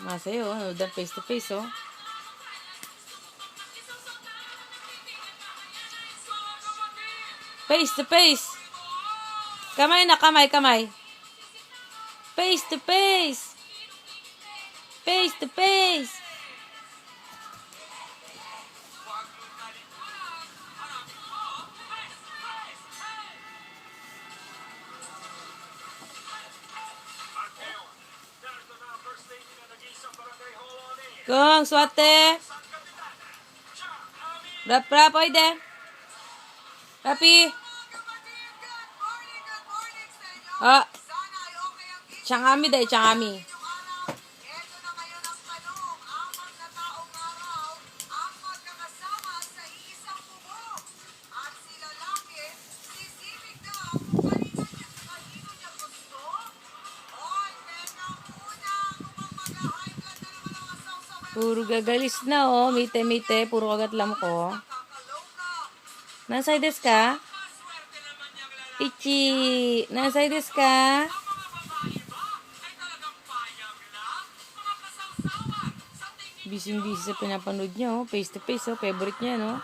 Masaya, oh. Nanood ng face to face, oh. Face to face. Kamay na, kamay, kamay. Face to face. Face to face. Kung, swate. Rap, rap, oide. Rapi. Ah. Changami day, changami. Puro gagalis na, oh. Mite-mite. Puro kagat lam ko. Nasay des ka? Ichi. Nasay des ka? Bising-busy sa pinapanood niya, oh. Face to face, oh. Favorite niya, no?